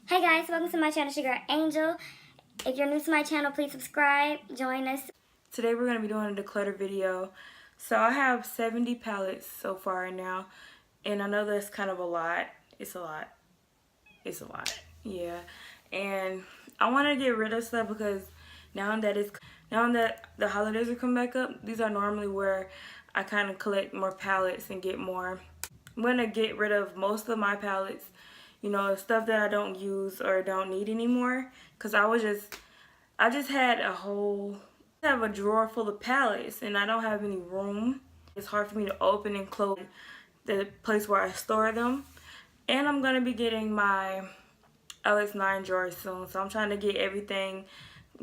Hey guys, welcome to my channel, it's your girl Angel. If you're new to my channel, please subscribe, join us. Today we're going to be doing a declutter video. So I have 70 palettes so far now, and I know that's kind of a lot. It's a lot. It's a lot. Yeah. And I want to get rid of stuff because now that the holidays are coming back up, these are normally where I kind of collect more palettes and get more. I'm going to get rid of most of my palettes, you know, stuff that I don't use or don't need anymore, because I just had I have a drawer full of palettes and I don't have any room. It's hard for me to open and close the place where I store them. And I'm going to be getting my LX9 drawer soon, so I'm trying to get everything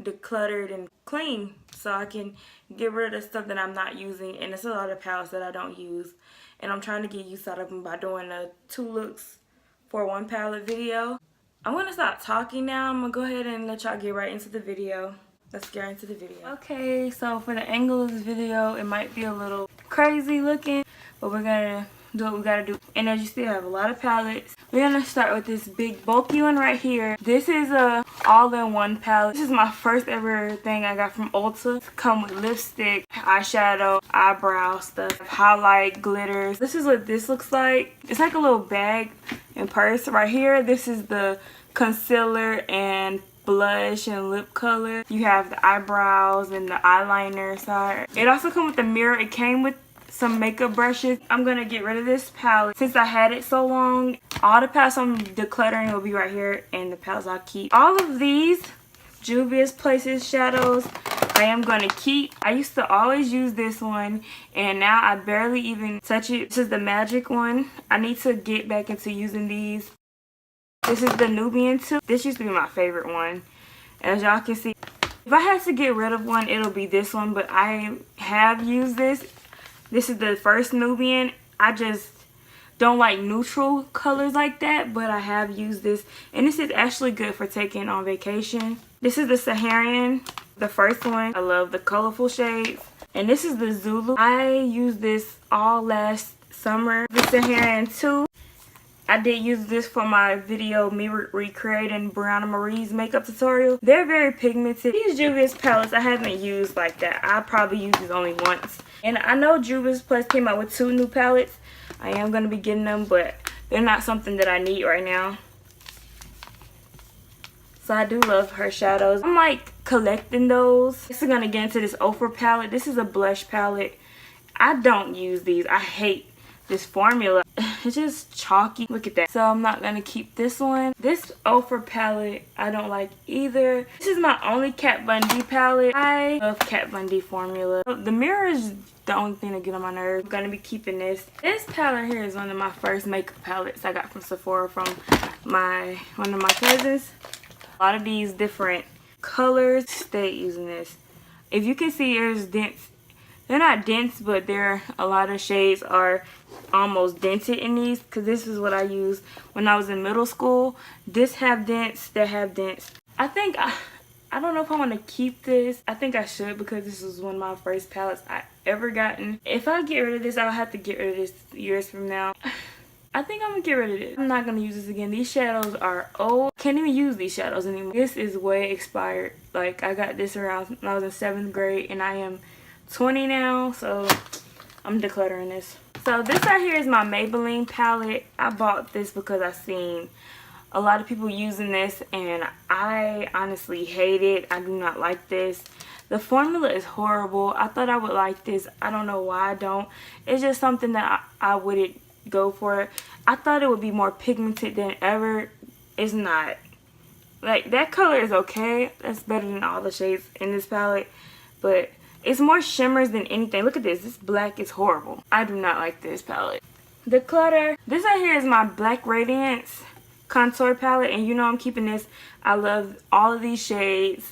decluttered and clean so I can get rid of the stuff that I'm not using. And it's a lot of palettes that I don't use, and I'm trying to get use out of them by doing a 2 looks for 1 palette video. I'm going to stop talking now. I'm going to go ahead and let y'all get right into the video. Let's get into the video. Okay, so for the angle of this video, it might be a little crazy looking, but we're gonna do what we gotta do. And as you see, I have a lot of palettes. We're gonna start with this big bulky one right here. This is a all-in-one palette. This is my first ever thing I got from Ulta. Come with lipstick, eyeshadow, eyebrow stuff, highlight, glitters. This is what this looks like. It's like a little bag and purse right here. This is the concealer and blush and lip color. You have the eyebrows and the eyeliner side. It also comes with the mirror. It came with some makeup brushes. I'm gonna get rid of this palette since I had it so long. All the palettes I'm decluttering will be right here, and the palettes I'll keep. All of these Juvia's Places shadows I am gonna keep. I used to always use this one, and now I barely even touch it. This is the magic one. I need to get back into using these. This is the Nubian too. This used to be my favorite one. As y'all can see, if I had to get rid of one, it'll be this one, but I have used this. This is the first Nubian. I just don't like neutral colors like that, but I have used this, and this is actually good for taking on vacation. This is the Saharan, the first one. I love the colorful shades. And this is the Zulu. I used this all last summer. The Saharan 2. I did use this for my video, me recreating Brianna Marie's makeup tutorial. They're very pigmented. These Juvia's palettes I haven't used like that. I probably used these only once. And I know Juvia's Place came out with 2 new palettes. I am going to be getting them, but they're not something that I need right now. So I do love her shadows. I'm like collecting those. This is going to get into this Ofra palette. This is a blush palette. I don't use these. I hate this formula. It's just chalky. Look at that. So I'm not gonna keep this one. This Ofra palette I don't like either. This is my only Kat Von D palette. I love Kat Von D formula. The mirror is the only thing that get on my nerves. I'm gonna be keeping this. This palette here is one of my first makeup palettes I got from Sephora from one of my cousins. A lot of these different colors. Stay using this. If you can see, there's dents. They're not dense, but a lot of shades are almost dented in these, because this is what I used when I was in middle school. This have dents, that have dents. I think I don't know if I want to keep this. I think I should, because this was one of my first palettes I ever gotten. If I get rid of this, I'll have to get rid of this years from now. I think I'm gonna get rid of this. I'm not gonna use this again. These shadows are old. Can't even use these shadows anymore. This is way expired. Like, I got this around when I was in 7th grade, and I am 20 now, so I'm decluttering this. So this right here is my Maybelline palette. I bought this because I seen a lot of people using this, and I honestly hate it. I do not like this. The formula is horrible. I thought I would like this. I don't know why I don't. It's just something that I wouldn't go for. I thought it would be more pigmented than ever. It's not. Like, that color is okay. That's better than all the shades in this palette, but it's more shimmers than anything. Look at this. This black is horrible. I do not like this palette. Declutter. This right here is my Black Radiance contour palette, and you know I'm keeping this. I love all of these shades.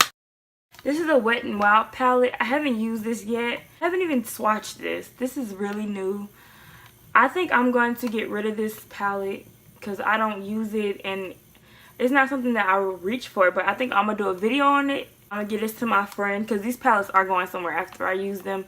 This is a Wet n Wild palette. I haven't used this yet. I haven't even swatched this. This is really new. I think I'm going to get rid of this palette because I don't use it, and it's not something that I will reach for, but I think I'm going to do a video on it. I'm going to give this to my friend because these palettes are going somewhere after I use them.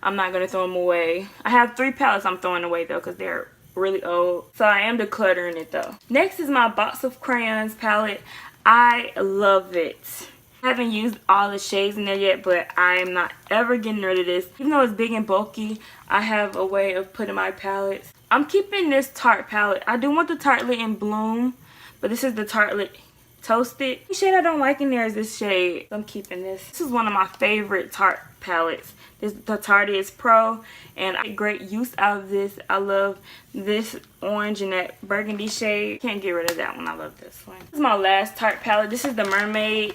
I'm not going to throw them away. I have 3 palettes I'm throwing away though because they're really old. So I am decluttering it though. Next is my Box of Crayons palette. I love it. I haven't used all the shades in there yet, but I am not ever getting rid of this. Even though it's big and bulky, I have a way of putting my palettes. I'm keeping this Tarte palette. I do want the Tartelette in Bloom, but this is the Tartelette Toasted. The shade I don't like in there is this shade. I'm keeping this. This is one of my favorite Tarte palettes. This is the Tarte Pro, and I get great use out of this. I love this orange and that burgundy shade. Can't get rid of that one. I love this one. This is my last Tarte palette. This is the Mermaid.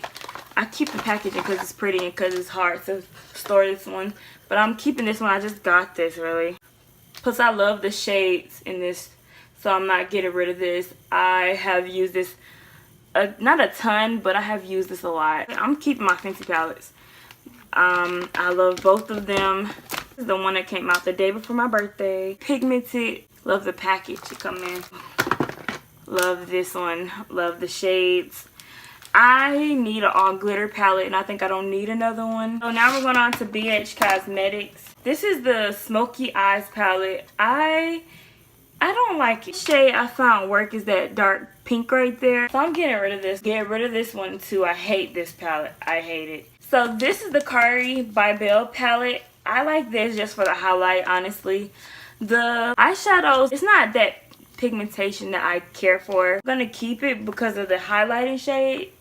I keep the packaging because it's pretty and because it's hard to store this one. But I'm keeping this one. I just got this, really. Plus, I love the shades in this, so I'm not getting rid of this. I have used this, not a ton, but I have used this a lot. I'm keeping my Fenty palettes. I love both of them. This is the one that came out the day before my birthday. Pigmented. Love the package it come in. Love this one. Love the shades. I need an all glitter palette, and I think I don't need another one. So now we're going on to BH Cosmetics. This is the Smoky Eyes palette. I don't like it. The shade I found work is that dark pink right there. So I'm getting rid of this. Get rid of this one too. I hate this palette. I hate it. So this is the Kari by Belle palette. I like this just for the highlight, honestly. The eyeshadows, it's not that pigmentation that I care for. I'm going to keep it because of the highlighting shades.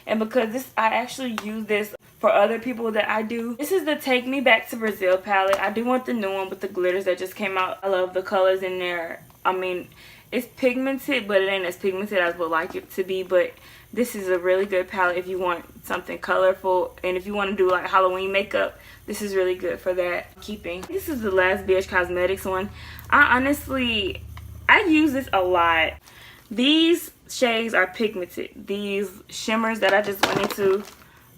And because I actually use this for other people that I do. This is the Take Me Back to Brazil palette. I do want the new one with the glitters that just came out. I love the colors in there. I mean, it's pigmented, but it ain't as pigmented as I would like it to be. But this is a really good palette if you want something colorful. And if you want to do like Halloween makeup, this is really good for that. Keeping. This is the last BH Cosmetics one. I use this a lot. These shades are pigmented. These shimmers that I just went into,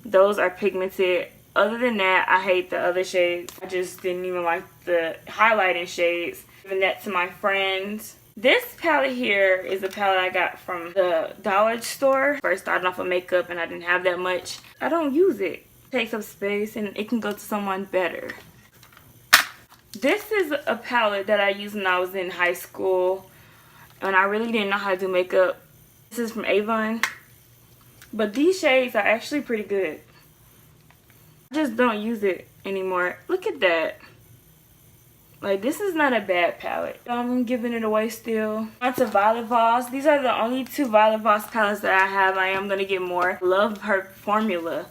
those are pigmented. Other than that, I hate the other shades. I just didn't even like the highlighting shades. Giving that to my friends. This palette here is a palette I got from the dollar store. First starting off with makeup and I didn't have that much. I don't use it. It takes up space and it can go to someone better. This is a palette that I used when I was in high school and I really didn't know how to do makeup. This is from Avon. But these shades are actually pretty good. I just don't use it anymore. Look at that. Like, this is not a bad palette. I'm giving it away still. On to Violet Voss. These are the only two Violet Voss palettes that I have. I am going to get more. Love her formula.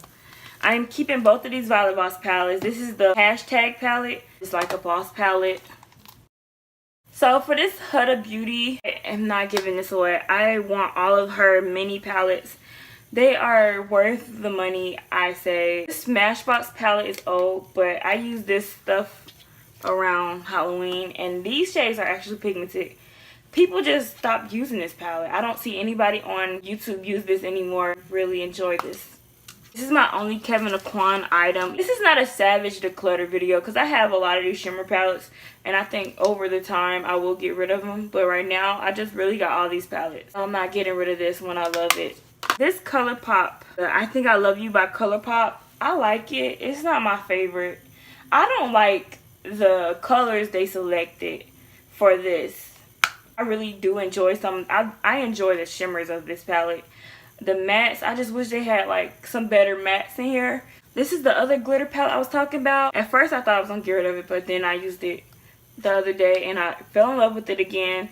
I am keeping both of these Violet Voss palettes. This is the Hashtag palette. It's like a Boss palette. So for this Huda Beauty, I'm not giving this away. I want all of her mini palettes. They are worth the money, I say. This Smashbox palette is old, but I use this stuff around Halloween. And these shades are actually pigmented. People just stopped using this palette. I don't see anybody on YouTube use this anymore. Really enjoy this. This is my only Kevyn Aucoin item. This is not a Savage declutter video because I have a lot of these shimmer palettes and I think over the time I will get rid of them. But right now I just really got all these palettes. I'm not getting rid of this one. I love it. This ColourPop, I Think I Love You by ColourPop, I like it. It's not my favorite. I don't like the colors they selected for this. I really do enjoy some. I enjoy the shimmers of this palette. The mattes, I just wish they had like some better mattes in here. This is the other glitter palette I was talking about. At first I thought I was gonna get rid of it, but then I used it the other day and I fell in love with it again.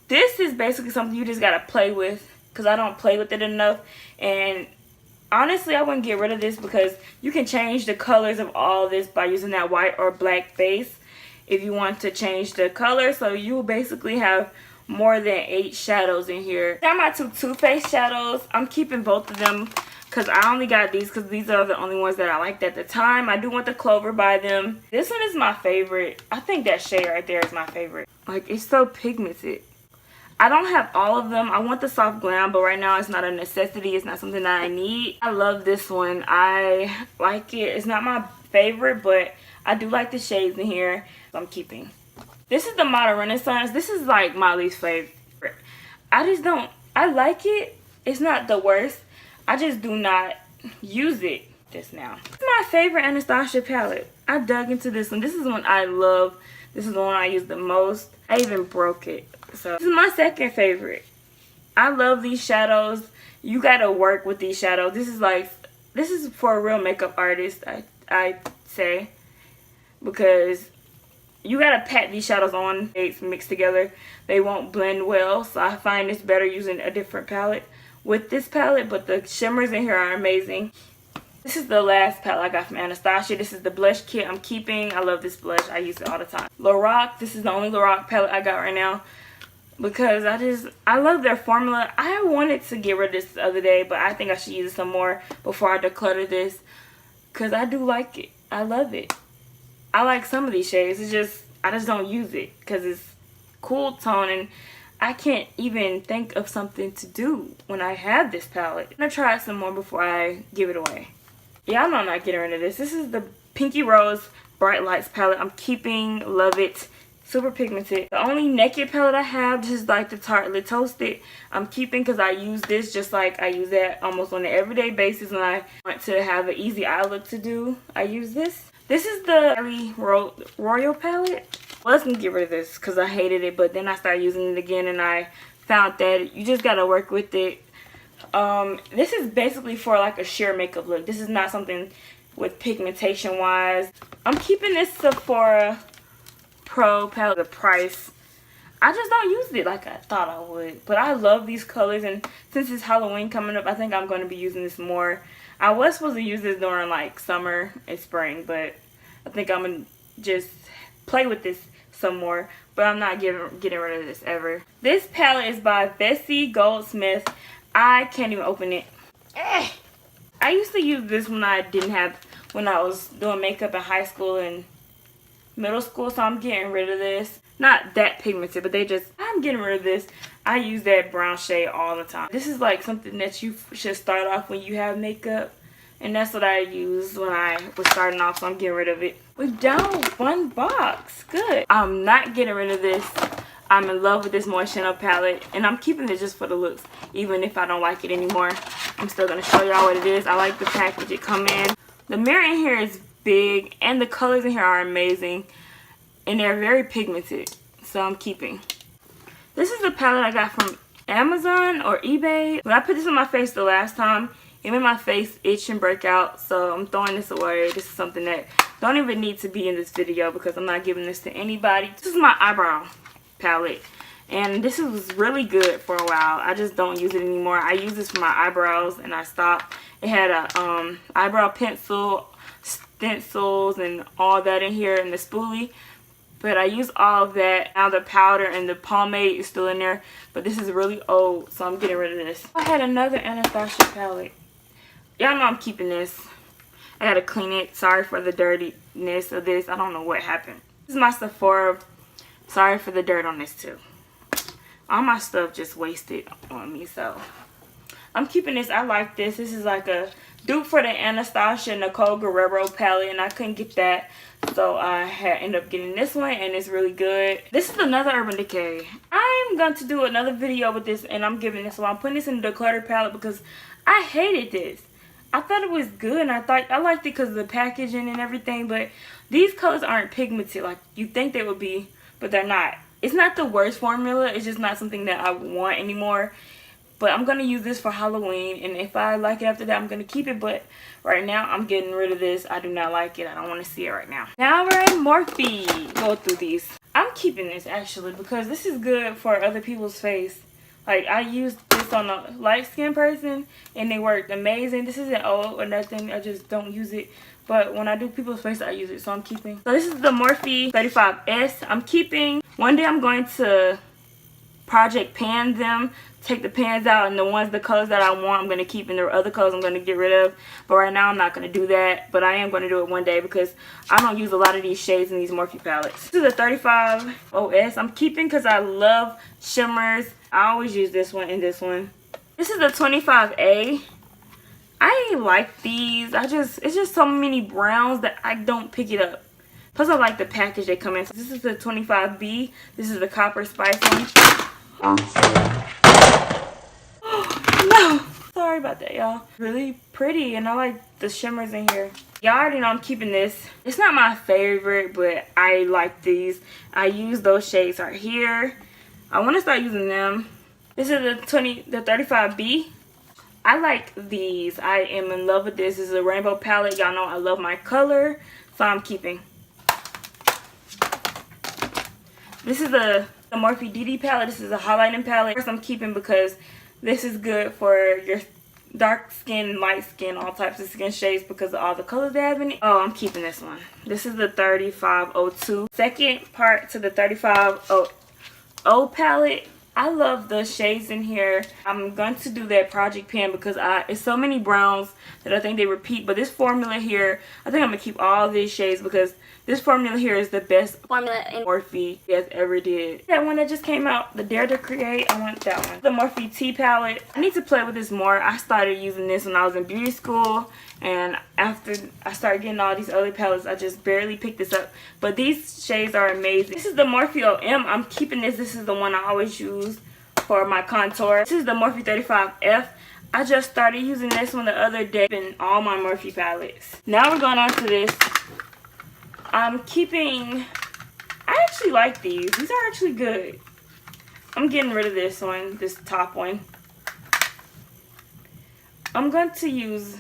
This is basically something you just gotta play with because I don't play with it enough. And honestly, I wouldn't get rid of this because you can change the colors of all this by using that white or black base if you want to change the color. So you will basically have more than 8 shadows in here. Now my two Too Faced shadows. I'm keeping both of them because I only got these because these are the only ones that I liked at the time. I do want the Clover by them. This one is my favorite. I think that shade right there is my favorite. Like, it's so pigmented. I don't have all of them. I want the Soft Glam, but right now it's not a necessity. It's not something that I need. I love this one. I like it. It's not my favorite, but I do like the shades in here, so I'm keeping. This is the Model Renaissance. This is like my least favorite. I like it. It's not the worst. I just do not use it just now. This is my favorite Anastasia palette. I dug into this one. This is one I love. This is the one I use the most. I I even broke it. So this is my second favorite. I love these shadows. You gotta work with these shadows. This is for a real makeup artist, I say, because you gotta pat these shadows on. It's mixed together. They won't blend well, so I find it's better using a different palette with this palette, but the shimmers in here are amazing. This is the last palette I got from Anastasia. This is the blush kit I'm keeping. I love this blush. I use it all the time. Lorac. This is the only Lorac palette I got right now because I love their formula. I wanted to get rid of this the other day, but I think I should use it some more before I declutter this because I do like it. I love it. I like some of these shades. I just don't use it because it's cool tone and I can't even think of something to do when I have this palette. I'm gonna try it some more before I give it away. Yeah, I know I'm not getting rid of this. This is the Pinky Rose Bright Lights palette. I'm keeping. Love it. Super pigmented. The only naked palette I have, this is like the Tartelette Toasted. I'm keeping because I use this just like I use that almost on an everyday basis when I want to have an easy eye look to do. I use this. This is the Royal palette. Well, let's get rid of this because I hated it, but then I started using it again and I found that you just gotta work with it. This is basically for like a sheer makeup look. This is not something with pigmentation wise. I'm keeping this Sephora Pro palette. The price, I just don't use it like I thought I would, but I love these colors, and since it's Halloween coming up, I think I'm going to be using this more. I was supposed to use this during like summer and spring, but I think I'm gonna just play with this some more, but I'm not getting rid of this ever. This palette is by Bessie Goldsmith. I can't even open it. I used to use this when I was doing makeup in high school and middle school, so I'm getting rid of this. Not that pigmented, but I'm getting rid of this. I use that brown shade all the time. This is like something that you should start off when you have makeup, and that's what I used when I was starting off, so I'm getting rid of it. We're down one box. Good. I'm not getting rid of this. I'm in love with this Moschino palette, and I'm keeping it just for the looks. Even if I don't like it anymore, I'm still going to show y'all what it is. I like the package it come in. The mirror in here is big, and the colors in here are amazing, and they're very pigmented, so I'm keeping. This is the palette I got from Amazon or eBay. When I put this on my face the last time, it made my face itch and break out, so I'm throwing this away. This is something that don't even need to be in this video because I'm not giving this to anybody. This is my eyebrow palette, and this was really good for a while. I just don't use it anymore. I use this for my eyebrows and I stopped. It had a eyebrow pencil, stencils, and all that in here, and the spoolie, but I use all of that. Now the powder and the pomade is still in there, but this is really old, so I'm getting rid of this. I had another Anastasia palette. Y'all know I'm keeping this. I gotta clean it. Sorry for the dirtiness of this. I don't know what happened. This is my Sephora. Sorry for the dirt on this too. All my stuff just wasted on me, so I'm keeping this. I like this. This is like a dupe for the Anastasia Nicole Guerrero palette, and I couldn't get that, so I ended up getting this one, and it's really good. This is another Urban Decay. I'm going to do another video with this, and I'm giving this one. I'm putting this in the declutter palette because I hated this. I thought it was good, and I liked it because of the packaging and everything, but these colors aren't pigmented like you think they would be, but they're not. It's not the worst formula. It's just not something that I want anymore. But I'm going to use this for Halloween, and if I like it after that, I'm going to keep it. But right now, I'm getting rid of this. I do not like it. I don't want to see it right now. Now we're in Morphe. Go through these. I'm keeping this, actually, because this is good for other people's face. Like, I used this on a light-skinned person, and it worked amazing. This isn't old or nothing. I just don't use it. But when I do people's face, I use it, so I'm keeping. So this is the Morphe 35S. I'm keeping. One day I'm going to project pan them, take the pans out, and the colors that I want I'm going to keep, and the other colors I'm going to get rid of. But right now I'm not going to do that, but I am going to do it one day because I don't use a lot of these shades in these Morphe palettes. This is a 35OS. I'm keeping because I love shimmers. I always use this one and this one. This is the 25A. I like these. It's just so many browns that I don't pick it up. Plus I like the package they come in. So this is the 25B. This is the Copper Spice one. No, sorry about that, y'all. Really pretty, and I like the shimmers in here. Y'all already know I'm keeping this. It's not my favorite, but I like these. I use those shades right here. I want to start using them. This is the 35B. I like these. I am in love with this. This is a rainbow palette. Y'all know I love my color, so I'm keeping. This is the Morphe DD palette. This is a highlighting palette. First, I'm keeping because this is good for your dark skin, light skin, all types of skin shades because of all the colors they have in it. Oh, I'm keeping this one. This is the 3502. Second part to the 3500 palette. I love the shades in here. I'm going to do that project pen because it's so many browns that I think they repeat. But this formula here, I think I'm going to keep all these shades because this formula here is the best formula in Morphe has ever did. That one that just came out, the Dare to Create, I want that one. The Morphe T palette. I need to play with this more. I started using this when I was in beauty school. And after I started getting all these other palettes, I just barely picked this up. But these shades are amazing. This is the Morphe OM. I'm keeping this. This is the one I always use for my contour. This is the Morphe 35F. I just started using this one the other day in all my Morphe palettes. Now we're going on to this. I'm keeping... I actually like these. These are actually good. I'm getting rid of this one, this top one. I'm going to use...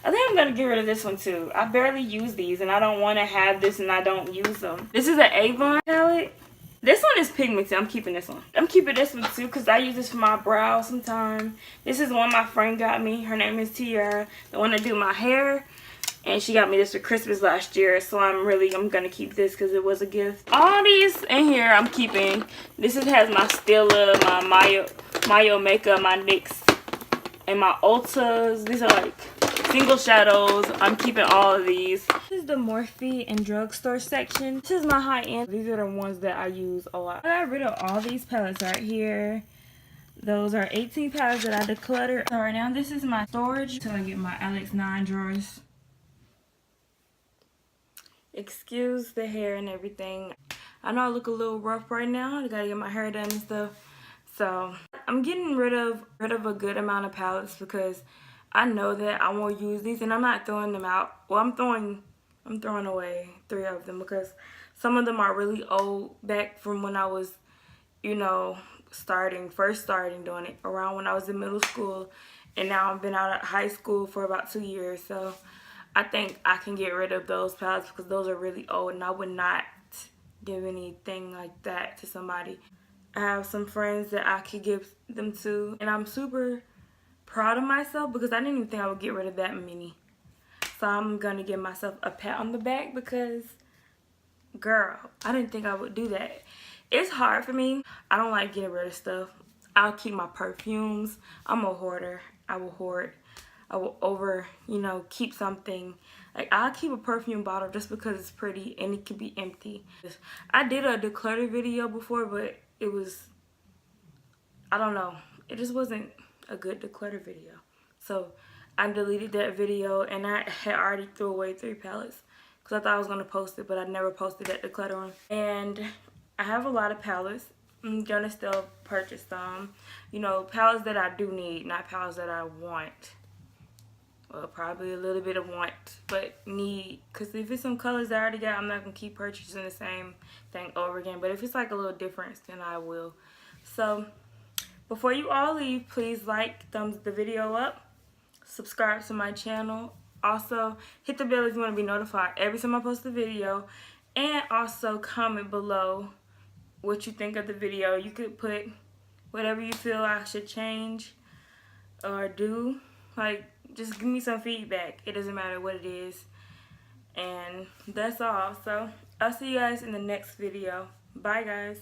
I think I'm going to get rid of this one too. I barely use these and I don't want to have this and I don't use them. This is an Avon palette. This one is pigmented. I'm keeping this one. I'm keeping this one too because I use this for my brows sometimes. This is one my friend got me. Her name is Tiara, the one that do my hair. And she got me this for Christmas last year. So I'm going to keep this because it was a gift. All these in here I'm keeping. This has my Stila, my Mayo makeup, my NYX, and my Ultas. These are like single shadows. I'm keeping all of these. This is the Morphe and drugstore section. This is my high-end. These are the ones that I use a lot. I got rid of all these palettes right here. Those are 18 palettes that I decluttered. So right now this is my storage until I get my Alex 9 drawers. Excuse the hair and everything. I know I look a little rough right now. I gotta get my hair done and stuff. So I'm getting rid of a good amount of palettes because I know that I won't use these and I'm not throwing them out. Well, I'm throwing away 3 of them because some of them are really old, back from when I was, you know, first starting doing it, around when I was in middle school, and now I've been out of high school for about 2 years. So I think I can get rid of those palettes because those are really old and I would not give anything like that to somebody. I have some friends that I could give them to and I'm super proud of myself because I didn't even think I would get rid of that many. So I'm gonna give myself a pat on the back because, girl, I didn't think I would do that. It's hard for me. I don't like getting rid of stuff. I'll keep my perfumes. I'm a hoarder. I will hoard. I will keep something. Like, I'll keep a perfume bottle just because it's pretty and it can be empty. I did a declutter video before, but it was, I don't know. It just wasn't a good declutter video. So I deleted that video and I had already threw away 3 palettes because I thought I was going to post it, but I never posted that declutter one. And I have a lot of palettes. I'm going to still purchase some. You know, palettes that I do need, not palettes that I want. Well, probably a little bit of want, but need. Because if it's some colors that I already got, I'm not going to keep purchasing the same thing over again. But if it's like a little difference, then I will. So before you all leave, please thumbs the video up, subscribe to my channel. Also, hit the bell if you want to be notified every time I post a video. And also comment below what you think of the video. You could put whatever you feel I should change or do. Like, just give me some feedback. It doesn't matter what it is. And that's all. So I'll see you guys in the next video. Bye, guys.